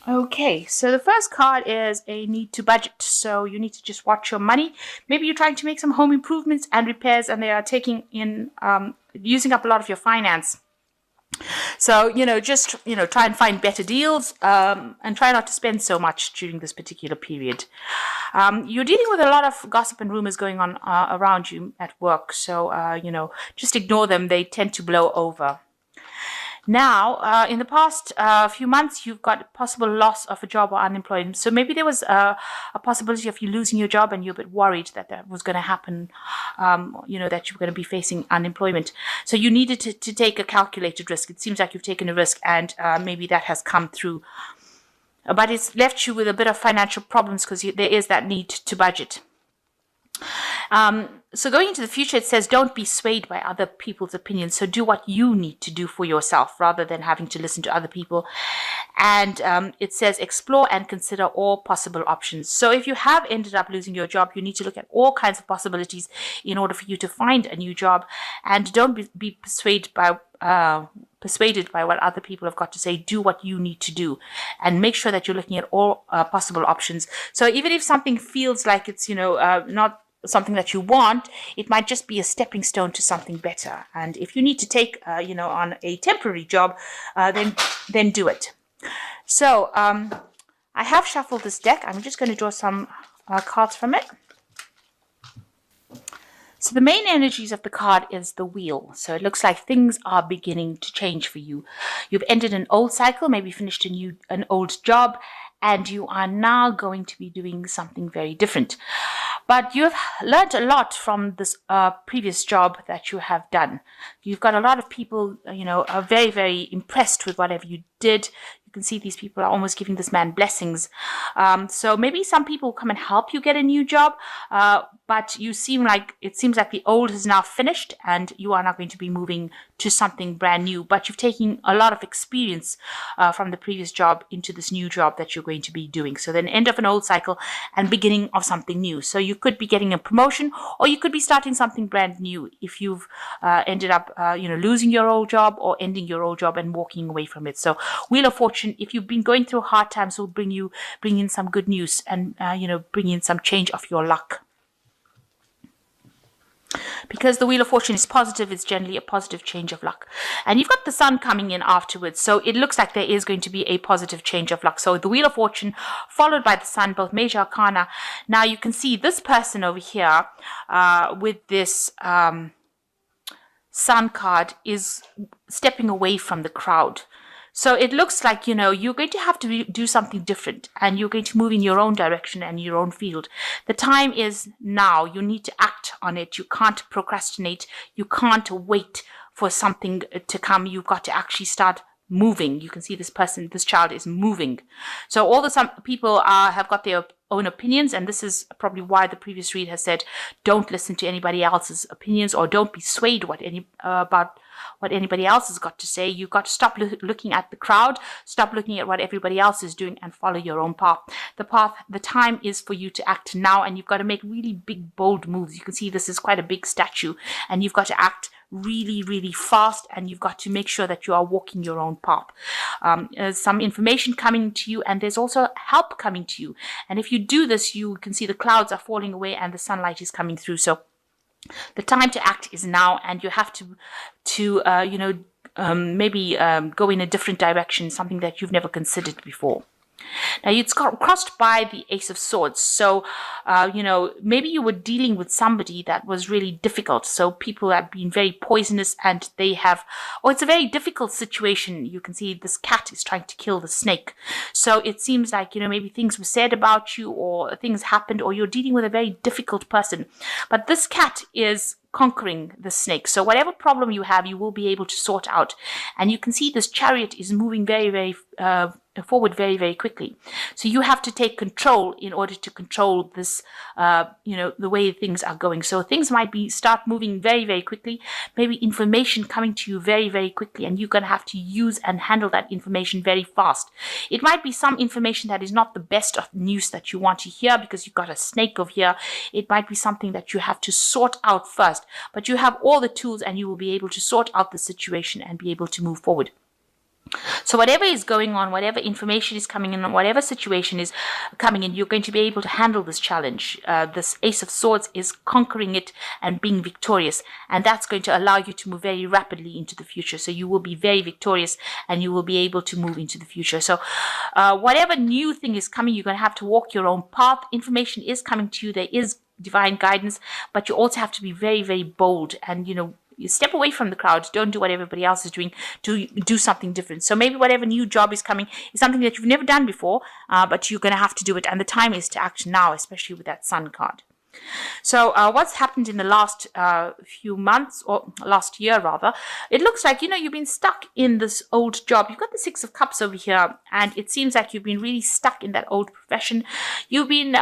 Okay, so the first card is a need to budget. So you need to just watch your money. Maybe you're trying to make some home improvements and repairs, and they are taking in, using up a lot of your finance. So, just, try and find better deals, and try not to spend so much during this particular period. You're dealing with a lot of gossip and rumors going on around you at work. So, just ignore them. They tend to blow over. Now, in the past few months, you've got a possible loss of a job or unemployment. So maybe there was a possibility of you losing your job, and you're a bit worried that that was going to happen, that you were going to be facing unemployment. So you needed to take a calculated risk. It seems like you've taken a risk, and maybe that has come through. But it's left you with a bit of financial problems because there is that need to budget. So going into the future, it says don't be swayed by other people's opinions. So do what you need to do for yourself rather than having to listen to other people. And it says explore and consider all possible options. So if you have ended up losing your job, you need to look at all kinds of possibilities in order for you to find a new job. And don't be persuaded by what other people have got to say. Do what you need to do, and make sure that you're looking at all possible options. So even if something feels like it's not something that you want, it might just be a stepping stone to something better. And if you need to take on a temporary job, then do it. So I have shuffled this deck. I'm just going to draw some cards from it. So the main energies of the card is the wheel. So it looks like things are beginning to change for you. You've ended an old cycle, maybe finished an old job, and you are now going to be doing something very different. But you have learned a lot from this previous job that you have done. You've got a lot of people, are very, very impressed with whatever you did. You can see these people are almost giving this man blessings. So maybe some people come and help you get a new job, but it seems like the old is now finished and you are now going to be moving to something brand new. But you've taken a lot of experience from the previous job into this new job that you're going to be doing. So then end of an old cycle and beginning of something new. So you could be getting a promotion, or you could be starting something brand new if you've ended up losing your old job or ending your old job and walking away from it. So Wheel of Fortune, if you've been going through hard times, will bring in some good news and bring in some change of your luck. Because the Wheel of Fortune is positive, it's generally a positive change of luck. And you've got the Sun coming in afterwards, so it looks like there is going to be a positive change of luck. So the Wheel of Fortune followed by the Sun, both major arcana. Now you can see this person over here with this Sun card is stepping away from the crowd. So it looks like, you're going to have to do something different, and you're going to move in your own direction and your own field. The time is now. You need to act on it. You can't procrastinate. You can't wait for something to come. You've got to actually start moving. You can see this child is moving. So some people have got their own opinions, and this is probably why the previous read has said don't listen to anybody else's opinions, or don't be swayed about what anybody else has got to say. You've got to stop looking at the crowd, stop looking at what everybody else is doing, and follow your own path. The time is for you to act now, and you've got to make really big, bold moves. You can see this is quite a big statue, and you've got to act really, really fast, and you've got to make sure that you are walking your own path. There's some information coming to you, and there's also help coming to you. And if you do this, you can see the clouds are falling away and the sunlight is coming through. So the time to act is now, and you have to maybe go in a different direction, something that you've never considered before. Now, it's crossed by the Ace of Swords. So, maybe you were dealing with somebody that was really difficult. So people have been very poisonous, and it's a very difficult situation. You can see this cat is trying to kill the snake. So it seems like, maybe things were said about you, or things happened, or you're dealing with a very difficult person. But this cat is conquering the snake. So whatever problem you have, you will be able to sort out. And you can see this chariot is moving very, very forward very, very quickly. So you have to take control in order to control this, the way things are going. So things might start moving very, very quickly, maybe information coming to you very, very quickly, and you're going to have to use and handle that information very fast. It might be some information that is not the best of news that you want to hear because you've got a snake over here. It might be something that you have to sort out first, but you have all the tools and you will be able to sort out the situation and be able to move forward. So whatever is going on, whatever information is coming in, whatever situation is coming in, you're going to be able to handle this challenge. This Ace of Swords is conquering it and being victorious. And that's going to allow you to move very rapidly into the future. So you will be very victorious and you will be able to move into the future. So whatever new thing is coming, you're going to have to walk your own path. Information is coming to you. There is divine guidance, but you also have to be very, very bold and, you step away from the crowd. Don't do what everybody else is doing. Do something different. So maybe whatever new job is coming is something that you've never done before, but you're going to have to do it. And the time is to act now, especially with that Sun card. So what's happened in the last few months, or last year rather, it looks like, you've been stuck in this old job. You've got the Six of Cups over here, and it seems like you've been really stuck in that old profession. You've been,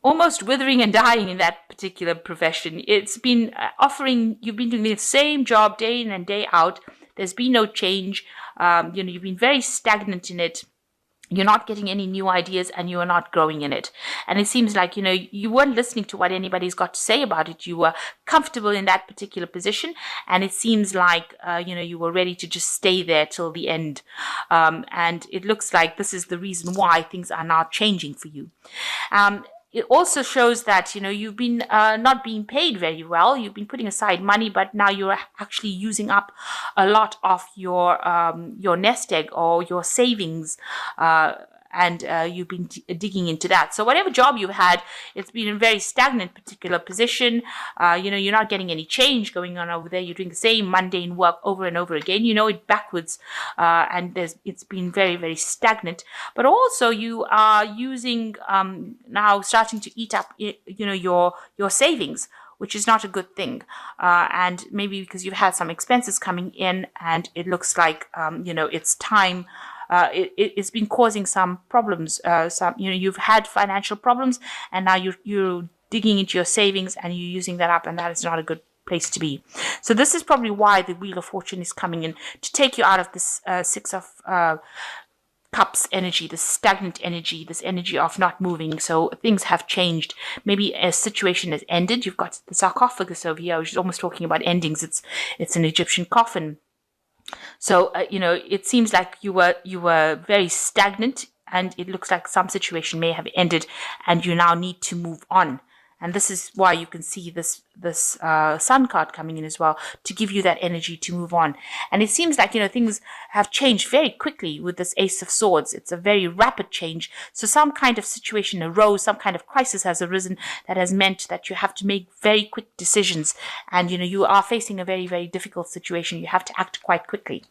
almost withering and dying in that particular profession. It's been you've been doing the same job day in and day out. There's been no change. You've been very stagnant in it. You're not getting any new ideas and you are not growing in it. And it seems like, you weren't listening to what anybody's got to say about it. You were comfortable in that particular position. And it seems like, you were ready to just stay there till the end. And it looks like this is the reason why things are now changing for you. It also shows that, you've been not being paid very well. You've been putting aside money, but now you're actually using up a lot of your nest egg or your savings, and you've been digging into that. So whatever job you've had, it's been in a very stagnant particular position. You're not getting any change going on over there. You're doing the same mundane work over and over again. You know it backwards, and it's been very, very stagnant. But also you are using now starting to eat up, your savings, which is not a good thing. And maybe because you've had some expenses coming in, and it looks like it's time. It's been causing some problems. You've had financial problems, and now you're digging into your savings and you're using that up, and that is not a good place to be. So this is probably why the Wheel of Fortune is coming in to take you out of this Six of Cups energy, this stagnant energy, this energy of not moving. So things have changed. Maybe a situation has ended. You've got the sarcophagus over here, which is almost talking about endings. It's an Egyptian coffin. So, it seems like you were very stagnant, and it looks like some situation may have ended and you now need to move on. And this is why you can see this Sun card coming in as well, to give you that energy to move on. And it seems like, things have changed very quickly with this Ace of Swords. It's a very rapid change. So some kind of situation arose, some kind of crisis has arisen that has meant that you have to make very quick decisions. And, you are facing a very, very difficult situation. You have to act quite quickly.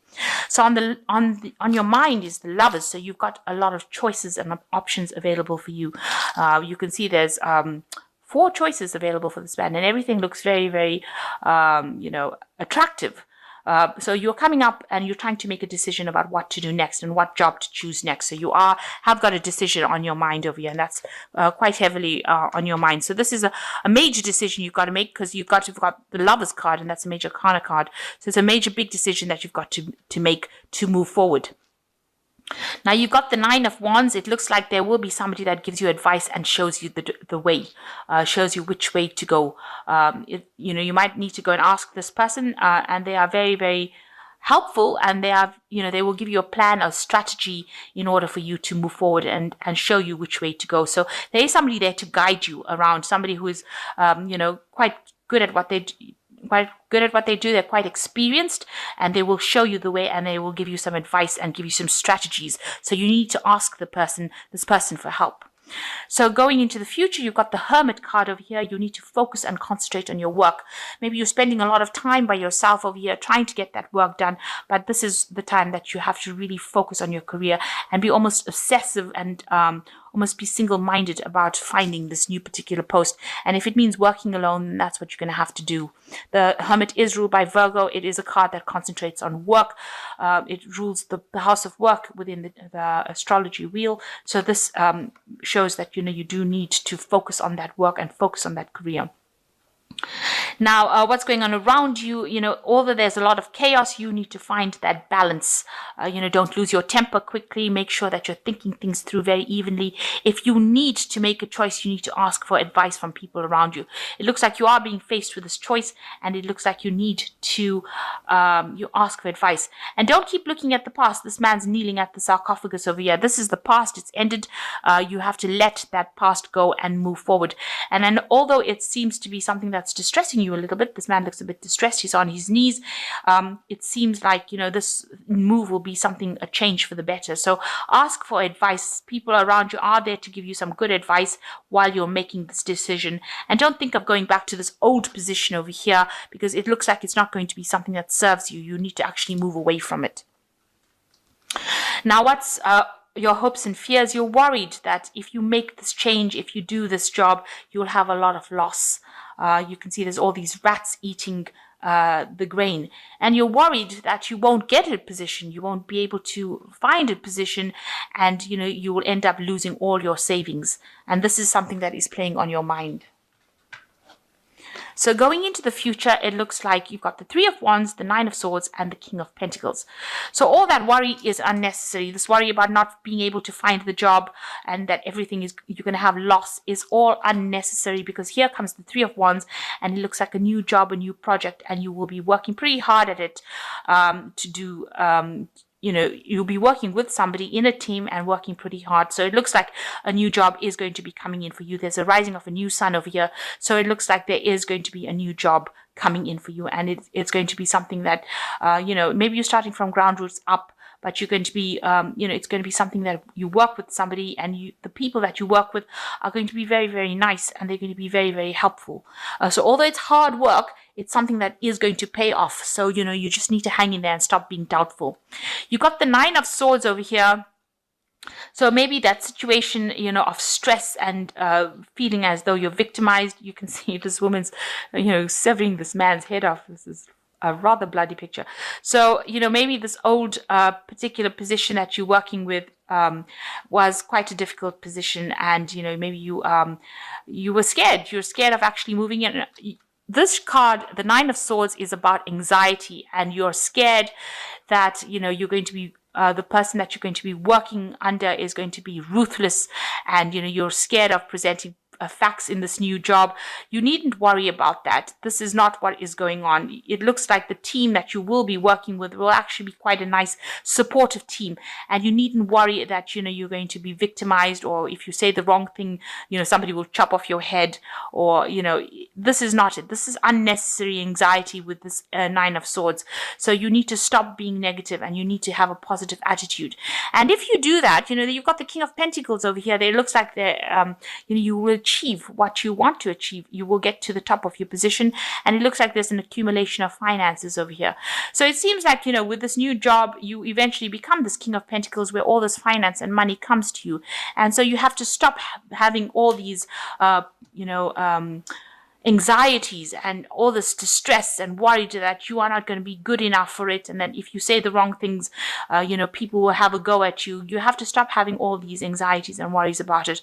So on your mind is the Lovers. So you've got a lot of choices and options available for you. You can see there's 4 choices available for this band, and everything looks very, very, attractive. So you're coming up and you're trying to make a decision about what to do next and what job to choose next. So you have got a decision on your mind over here, and that's quite heavily on your mind. So this is a major decision you've got to make, because you've got the Lovers card, and that's a major Arcana card. So it's a major big decision that you've got to make to move forward. Now you've got the Nine of Wands. It looks like there will be somebody that gives you advice and shows you the way, shows you which way to go. You might need to go and ask this person, and they are very, very helpful, and they will give you a plan, a strategy in order for you to move forward and show you which way to go. So there is somebody there to guide you around, somebody who is, quite good at what they do. They're quite experienced, and they will show you the way, and they will give you some advice and give you some strategies. So you need to ask this person for help. So going into the future, you've got the Hermit card over here. You need to focus and concentrate on your work. Maybe you're spending a lot of time by yourself over here trying to get that work done, but this is the time that you have to really focus on your career and be almost obsessive and almost be single-minded about finding this new particular post. And if it means working alone, that's what you're going to have to do. The Hermit is ruled by Virgo. It is a card that concentrates on work. It rules the house of work within the astrology wheel. So this shows that you do need to focus on that work and focus on that career. Now, what's going on around you, although there's a lot of chaos, you need to find that balance. Don't lose your temper quickly. Make sure that you're thinking things through very evenly. If you need to make a choice, you need to ask for advice from people around you. It looks like you are being faced with this choice, and it looks like you need to you ask for advice. And don't keep looking at the past. This man's kneeling at the sarcophagus over here. This is the past. It's ended. You have to let that past go and move forward. And then, although it seems to be something that's distressing you a little bit, this man looks a bit distressed. He's on his knees. It seems like, this move will be a change for the better. So ask for advice. People around you are there to give you some good advice while you're making this decision. And don't think of going back to this old position over here, because it looks like it's not going to be something that serves you. You need to actually move away from it. Now, what's your hopes and fears? You're worried that if you make this change, if you do this job, you'll have a lot of loss. You can see there's all these rats eating the grain, and you're worried that you won't get a position, you won't be able to find a position, and you will end up losing all your savings. And this is something that is playing on your mind. So going into the future, it looks like you've got the Three of Wands, the Nine of Swords, and the King of Pentacles. So all that worry is unnecessary. This worry about not being able to find the job and that everything is, you're going to have loss, is all unnecessary, because here comes the Three of Wands, and it looks like a new job, a new project, and you will be working pretty hard at it to do you'll be working with somebody in a team and working pretty hard. So it looks like a new job is going to be coming in for you. There's a rising of a new sun over here. So it looks like there is going to be a new job coming in for you. And it's going to be something that, maybe you're starting from ground roots up, but you're going to be, it's going to be something that you work with somebody, and the people that you work with are going to be very, very nice, and they're going to be very, very helpful. So although it's hard work, it's something that is going to pay off. So, you just need to hang in there and stop being doubtful. You got the Nine of Swords over here. So maybe that situation, of stress and feeling as though you're victimized. You can see this woman's, severing this man's head off. This is a rather bloody picture. So, maybe this old particular position that you're working with was quite a difficult position, and, maybe you were scared. You're scared of actually moving in. This card, the Nine of Swords, is about anxiety, and you're scared that, you're going to be the person that you're going to be working under is going to be ruthless, and, you're scared of presenting facts in this new job. You needn't worry about that. This is not what is going on. It looks like the team that you will be working with will actually be quite a nice supportive team, and you needn't worry that you're going to be victimized, or if you say the wrong thing, somebody will chop off your head, or this is not it. This is unnecessary anxiety with this Nine of Swords. So you need to stop being negative, and you need to have a positive attitude. And if you do that, you've got the King of Pentacles over here. It looks like you will achieve what you want to achieve. You will get to the top of your position, and it looks like there's an accumulation of finances over here. So it seems like, with this new job, you eventually become this King of Pentacles, where all this finance and money comes to you. And so you have to stop having all these, anxieties and all this distress and worry that you are not going to be good enough for it, and that if you say the wrong things, people will have a go at you. You have to stop having all these anxieties and worries about it,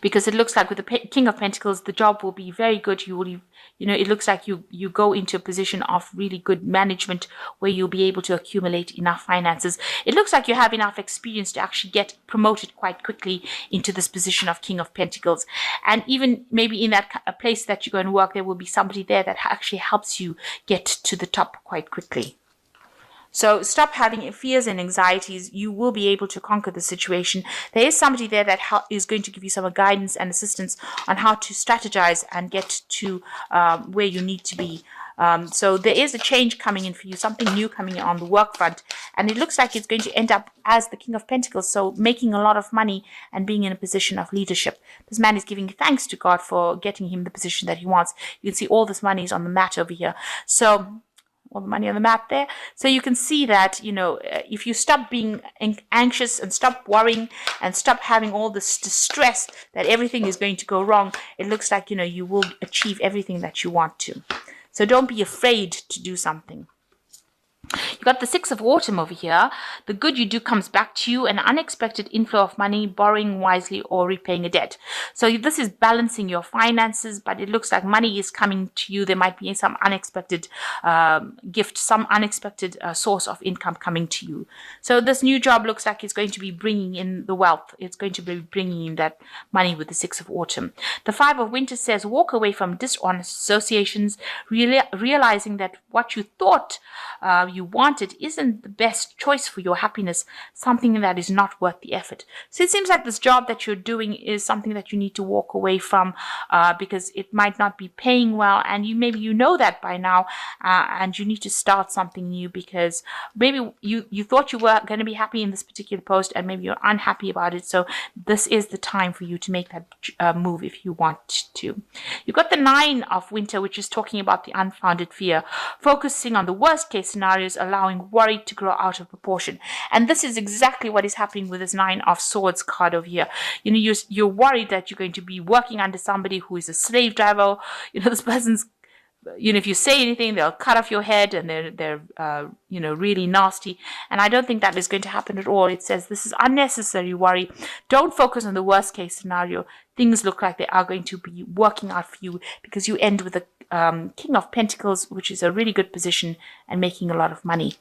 because it looks like with the King of Pentacles, the job will be very good. You will, it looks like you go into a position of really good management, where you'll be able to accumulate enough finances. It looks like you have enough experience to actually get promoted quite quickly into this position of King of Pentacles. And even maybe in that place that you're going to work, there will be somebody there that actually helps you get to the top quite quickly. So stop having fears and anxieties. You will be able to conquer the situation. There is somebody there that is going to give you some guidance and assistance on how to strategize and get to where you need to be. So there is a change coming in for you, something new coming in on the work front. And it looks like it's going to end up as the King of Pentacles, so making a lot of money and being in a position of leadership. This man is giving thanks to God for getting him the position that he wants. You can see all this money is on the mat over here. So all the money on the map there. So you can see that, if you stop being anxious and stop worrying and stop having all this distress that everything is going to go wrong, it looks like, you will achieve everything that you want to. So don't be afraid to do something. You got the Six of Autumn over here. The good you do comes back to you, an unexpected inflow of money, borrowing wisely or repaying a debt. So this is balancing your finances, but it looks like money is coming to you. There might be some unexpected gift, some unexpected source of income coming to you. So this new job looks like it's going to be bringing in the wealth. It's going to be bringing in that money with the Six of Autumn. The Five of Winter says walk away from dishonest associations, realizing that what you thought you wanted isn't the best choice for your happiness, something that is not worth the effort. So it seems like this job that you're doing is something that you need to walk away from because it might not be paying well, and maybe you know that by now, and you need to start something new because maybe you thought you were going to be happy in this particular post and maybe you're unhappy about it. So this is the time for you to make that move if you want to. You've got the Nine of Winter, which is talking about the unfounded fear, focusing on the worst case scenarios, allowing worry to grow out of proportion. And this is exactly what is happening with this Nine of Swords card over here. You're worried that you're going to be working under somebody who is a slave driver. This person's, if you say anything, they'll cut off your head, and they're really nasty. And I don't think that is going to happen at all. It says this is unnecessary worry. Don't focus on the worst case scenario. Things look like they are going to be working out for you because you end with the King of Pentacles, which is a really good position and making a lot of money.